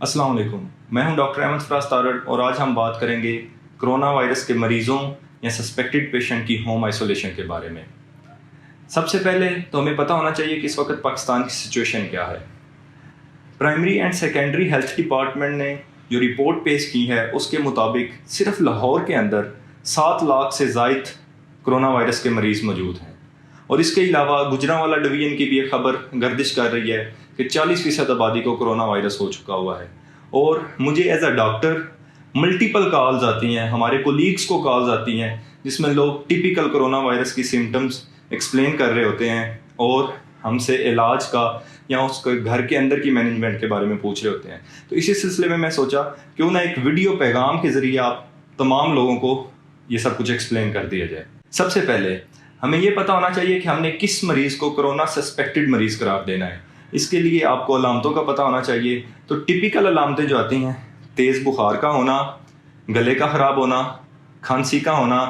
अस्सलाम वालेकुम, मैं हूं डॉक्टर अहमद फराज तारड़ और आज हम बात करेंगे कोरोना वायरस के मरीज़ों या सस्पेक्टेड पेशेंट की होम आइसोलेशन के बारे में। सबसे पहले तो हमें पता होना चाहिए कि इस वक्त पाकिस्तान की सिचुएशन क्या है। Primary and secondary health department ने जो रिपोर्ट पेश की है उसके मुताबिक सिर्फ लाहौर के अंदर 7 लाख से ज़ायद कोरोना वायरस के मरीज़ मौजूद हैं और इसके अलावा गुजरांवाला डिवीज़न की भी एक खबर गर्दिश कर रही है कि 40% आबादी को कोरोना वायरस हो चुका हुआ है। और मुझे as a doctor multiple calls आती हैं, हमारे कोलीग्स को कॉल्स आती हैं जिसमें लोग टिपिकल कोरोना वायरस की सिम्टम्स एक्सप्लेन कर रहे होते हैं और हमसे इलाज का या उसके घर के अंदर की मैनेजमेंट के बारे में पूछ रहे होते हैं। तो इसी सिलसिले में मैं सोचा क्यों ना एक वीडियो पैगाम के ज़रिए आप तमाम लोगों को ये सब कुछ एक्सप्लेन कर दिया जाए। सबसे पहले हमें ये पता होना चाहिए कि हमने किस मरीज़ को कोरोना सस्पेक्टेड मरीज़ करार देना है। इसके लिए आपको अलामतों का पता होना चाहिए। तो टिपिकल अलामतें जो आती हैं, तेज़ बुखार का होना, गले का ख़राब होना, खांसी का होना,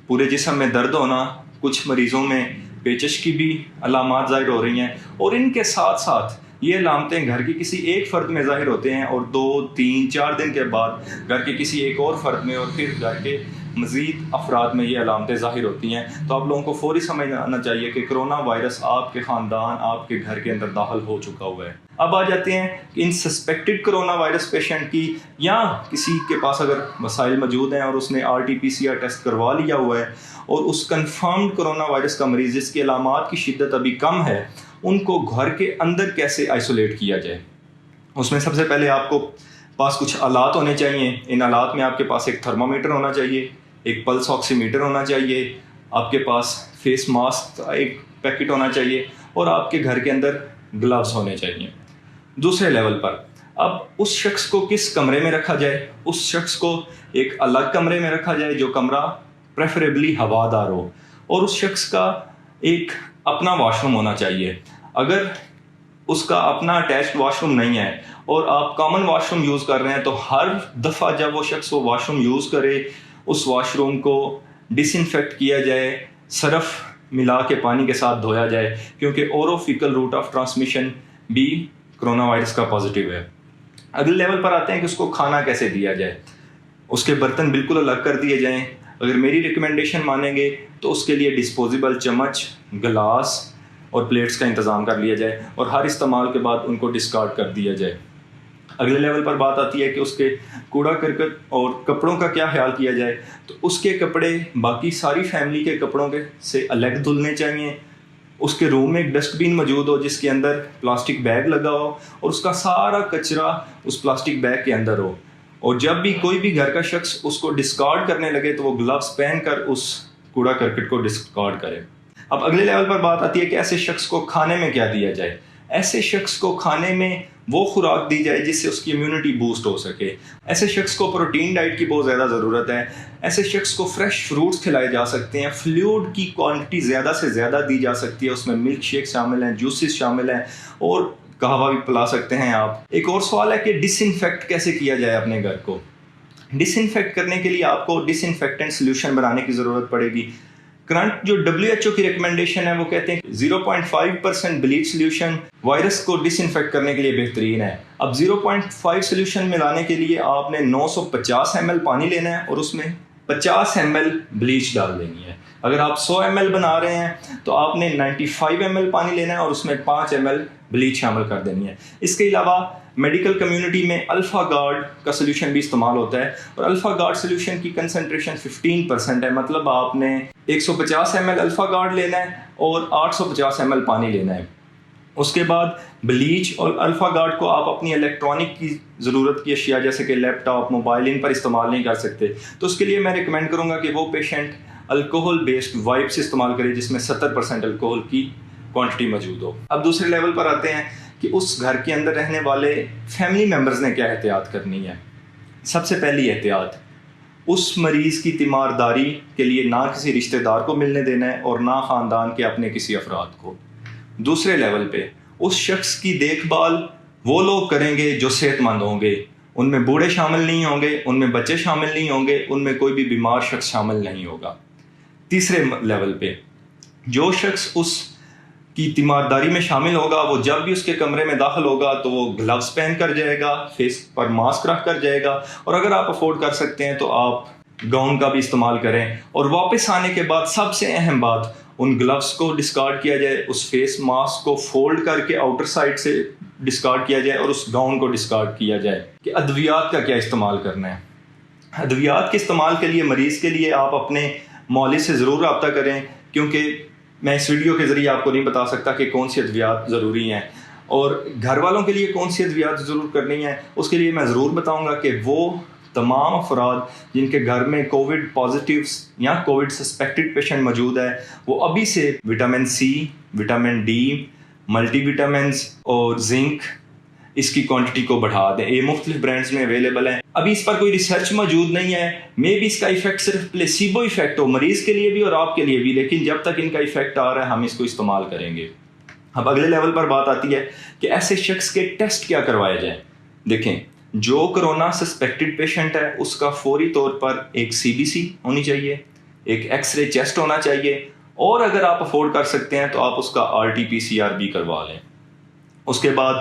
पूरे जिस्म में दर्द होना, कुछ मरीज़ों में पेचश की भी अलामात ज़ाहिर हो रही हैं और इनके साथ साथ ये अलामतें घर के किसी एक फ़र्द में ज़ाहिर होते हैं और 2, 3, 4 दिन के बाद घर के किसी एक और फ़र्द में और फिर घर के मज़ीद अफराद में ये अलामतें ज़ाहिर होती हैं। तो आप लोगों को फ़ौरी समझ आना चाहिए कि कोरोना वायरस आपके ख़ानदान, आपके घर के अंदर दाखिल हो चुका हुआ है। अब आ जाते हैं कि इन सस्पेक्टेड कोरोना वायरस पेशेंट की या किसी के पास अगर वसाइल मौजूद हैं और उसने RT-PCR टेस्ट करवा लिया हुआ है और उस कन्फर्म्ड कोरोना वायरस का मरीज़ जिसकी अलामात की शिद्दत अभी कम है, उनको घर के अंदर कैसे आइसोलेट किया जाए। उसमें सबसे पहले आपको पास कुछ आलात होने चाहिए। इन आलात में आपके पास एक थर्मामीटर होना चाहिए, एक पल्स ऑक्सीमीटर होना चाहिए, आपके पास फेस मास्क का एक पैकेट होना चाहिए और आपके घर के अंदर ग्लव्स होने चाहिए। दूसरे लेवल पर अब उस शख्स को किस कमरे में रखा जाए। उस शख्स को एक अलग कमरे में रखा जाए जो कमरा प्रेफरेबली हवादार हो और उस शख्स का एक अपना वॉशरूम होना चाहिए। अगर उसका अपना अटैच्ड वॉशरूम नहीं है और आप कॉमन वॉशरूम यूज़ कर रहे हैं तो हर दफ़ा जब वो शख्स वो वॉशरूम यूज़ करे उस वॉशरूम को डिसइंफेक्ट किया जाए, सरफ मिला के पानी के साथ धोया जाए, क्योंकि ओरोफिकल रूट ऑफ ट्रांसमिशन भी कोरोना वायरस का पॉजिटिव है। अगले लेवल पर आते हैं कि उसको खाना कैसे दिया जाए। उसके बर्तन बिल्कुल अलग कर दिए जाएं। अगर मेरी रिकमेंडेशन मानेंगे तो उसके लिए डिस्पोजेबल चम्मच, गिलास और प्लेट्स का इंतज़ाम कर लिया जाए और हर इस्तेमाल के बाद उनको डिस्कार्ड कर दिया जाए। अगले लेवल पर बात आती है कि उसके कूड़ा करकट और कपड़ों का क्या ख्याल किया जाए। तो उसके कपड़े बाकी सारी फैमिली के कपड़ों के से अलग धुलने चाहिए। उसके रूम में एक डस्टबिन मौजूद हो जिसके अंदर प्लास्टिक बैग लगा हो और उसका सारा कचरा उस प्लास्टिक बैग के अंदर हो और जब भी कोई भी घर का शख्स उसको डिस्कार्ड करने लगे तो वो ग्लव्स पहनकर उस कूड़ा करकट को डिस्कार्ड करे। अब अगले लेवल पर बात आती है कि ऐसे शख्स को खाने में क्या दिया जाए। ऐसे शख्स को खाने में वो खुराक दी जाए जिससे उसकी इम्यूनिटी बूस्ट हो सके। ऐसे शख्स को प्रोटीन डाइट की बहुत ज़्यादा ज़रूरत है। ऐसे शख्स को फ्रेश फ्रूट्स खिलाए जा सकते हैं। फ्लूइड की क्वांटिटी ज़्यादा से ज़्यादा दी जा सकती है। उसमें मिल्क शेक शामिल हैं, जूसेस शामिल हैं और कहवा भी पिला सकते हैं आप। एक और सवाल है कि डिसइंफेक्ट कैसे किया जाए अपने घर को। डिसइंफेक्ट करने के लिए आपको डिसइंफेक्टेंट सोल्यूशन बनाने की ज़रूरत पड़ेगी। करंट जो WHO की रिकमेंडेशन है वो कहते हैं 0.5% ब्लीच सोल्यूशन वायरस को डिसइंफेक्ट करने के लिए बेहतरीन है। अब 0.5 सोल्यूशन मिलाने के लिए आपने 950 ml पानी लेना है और उसमें 50 ml ब्लीच डाल देनी है। अगर आप 100 ml बना रहे हैं तो आपने 95 ml पानी लेना है और उसमें 5 ml ब्लीच शामिल कर देनी है। इसके अलावा मेडिकल कम्युनिटी में अल्फ़ा गार्ड का सोल्यूशन भी इस्तेमाल होता है और अल्फ़ा गार्ड सोल्यूशन की कंसंट्रेशन 15% है। मतलब आपने 150 ml अल्फ़ा गार्ड लेना है और 850 ml पानी लेना है। उसके बाद ब्लीच और अल्फ़ा गार्ड को आप अपनी इलेक्ट्रॉनिक की ज़रूरत की अशिया जैसे कि लैपटॉप, मोबाइल, इन पर इस्तेमाल नहीं कर सकते। तो उसके लिए मैं रिकमेंड करूँगा कि वो पेशेंट अल्कोहल बेस्ड वाइप्स इस्तेमाल करे जिसमें 70% अल्कोहल की क्वांटिटी मौजूद हो। अब दूसरे लेवल पर आते हैं कि उस घर के अंदर रहने वाले फैमिली मेम्बर्स ने क्या एहतियात करनी है। सबसे पहली एहतियात, उस मरीज़ की तीमारदारी के लिए ना किसी रिश्तेदार को मिलने देना है और ना ख़ानदान के अपने किसी अफराद को। दूसरे लेवल पे उस शख्स की देखभाल वो लोग करेंगे जो सेहतमंद होंगे। उनमें बूढ़े शामिल नहीं होंगे, उनमें बच्चे शामिल नहीं होंगे, उनमें कोई भी बीमार शख्स शामिल नहीं होगा। तीसरे लेवल पे जो शख्स उस کی تیمارداری میں شامل ہوگا، وہ جب بھی اس کے کمرے میں داخل ہوگا تو وہ گلوز پہن کر جائے گا، فیس پر ماسک رکھ کر جائے گا، اور اگر آپ افورڈ کر سکتے ہیں تو آپ گاؤن کا بھی استعمال کریں، اور واپس آنے کے بعد سب سے اہم بات، ان گلوز کو ڈسکارڈ کیا جائے، اس فیس ماسک کو فولڈ کر کے آؤٹر سائڈ سے ڈسکارڈ کیا جائے، اور اس گاؤن کو ڈسکارڈ کیا جائے۔ کہ ادویات کا کیا استعمال کرنا ہے؟ ادویات کے استعمال کے لیے مریض کے لیے آپ اپنے مولد سے ضرور رابطہ کریں، کیونکہ میں اس ویڈیو کے ذریعے آپ کو نہیں بتا سکتا کہ کون سی ادویات ضروری ہیں، اور گھر والوں کے لیے کون سی ادویات ضرور کرنی ہیں اس کے لیے میں ضرور بتاؤں گا کہ وہ تمام افراد جن کے گھر میں کووڈ پازیٹیوز یا کووڈ سسپیکٹڈ پیشنٹ موجود ہے، وہ ابھی سے vitamin C, vitamin D, multi vitamins اور زنک اس کی کوانٹٹی کو بڑھا دیں۔ یہ مختلف برانڈز میں اویلیبل ہیں، ابھی اس پر کوئی ریسرچ موجود نہیں ہے، مے بھی اس کا ایفیکٹ صرف پلیسیبو ایفیکٹ ہو مریض کے لیے بھی اور آپ کے لیے بھی، لیکن جب تک ان کا ایفیکٹ آ رہا ہے ہم اس کو استعمال کریں گے۔ اب اگلے لیول پر بات آتی ہے کہ ایسے شخص کے ٹیسٹ کیا کروایا جائے۔ دیکھیں، جو کرونا سسپیکٹڈ پیشنٹ ہے اس کا فوری طور پر ایک سی بی سی ہونی چاہیے، ایک ایکس رے چیسٹ ہونا چاہیے، اور اگر آپ افورڈ کر سکتے ہیں تو آپ اس کا R T P C R بھی کروا لیں۔ اس کے بعد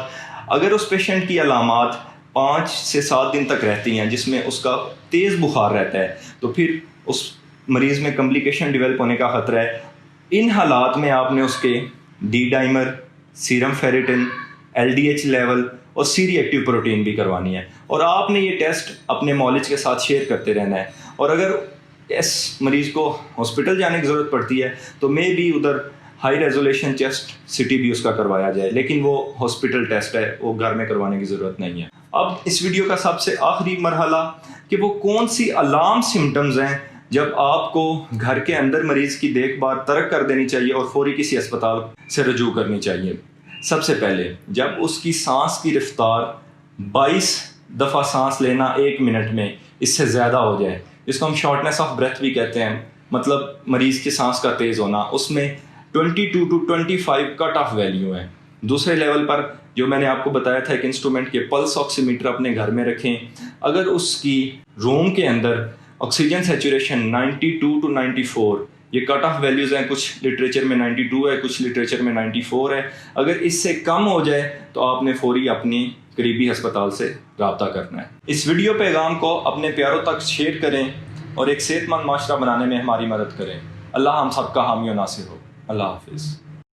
اگر اس پیشنٹ کی علامات 5 سے 7 دن تک رہتی ہیں جس میں اس کا تیز بخار رہتا ہے، تو پھر اس مریض میں کمپلیکیشن ڈیولپ ہونے کا خطرہ ہے۔ ان حالات میں آپ نے اس کے D dimer, serum ferritin, L D H level اور سی ری ایکٹیو پروٹین بھی کروانی ہے، اور آپ نے یہ ٹیسٹ اپنے مالج کے ساتھ شیئر کرتے رہنا ہے، اور اگر اس مریض کو ہاسپٹل جانے کی ضرورت پڑتی ہے تو میں بھی ادھر ہائی ریزولیشن چیسٹ سٹی بھی اس کا کروایا جائے، لیکن وہ ہاسپٹل ٹیسٹ ہے، وہ گھر میں کروانے کی ضرورت نہیں ہے۔ اب اس ویڈیو کا سب سے آخری مرحلہ کہ وہ کون سی الارم سمٹمز ہیں جب آپ کو گھر کے اندر مریض کی دیکھ بھال ترک کر دینی چاہیے اور فوری کسی اسپتال سے رجوع کرنی چاہیے۔ سب سے پہلے جب اس کی سانس کی رفتار 22 دفعہ سانس لینا 1 منٹ میں اس سے زیادہ ہو جائے، جس کو ہم شارٹنیس آف بریتھ بھی کہتے ہیں، مطلب مریض کی سانس کا تیز ہونا، اس میں 22 to 25 کٹ آف ویلیو ہے۔ دوسرے لیول پر جو میں نے آپ کو بتایا تھا ایک انسٹرومنٹ کے پلس آکسی میٹر اپنے گھر میں رکھیں، اگر اس کی روم کے اندر آکسیجن سیچوریشن 92 to 94، یہ کٹ آف ویلیوز ہیں، کچھ لٹریچر میں 92 ہے، کچھ لٹریچر میں 94 ہے، اگر اس سے کم ہو جائے تو آپ نے فوری اپنی قریبی ہسپتال سے رابطہ کرنا ہے۔ اس ویڈیو پیغام کو اپنے پیاروں تک شیئر کریں اور ایک صحت مند معاشرہ بنانے میں ہماری مدد کریں۔ اللہ ہم سب کا حامی و ناصر ہو۔ اللہ حافظ۔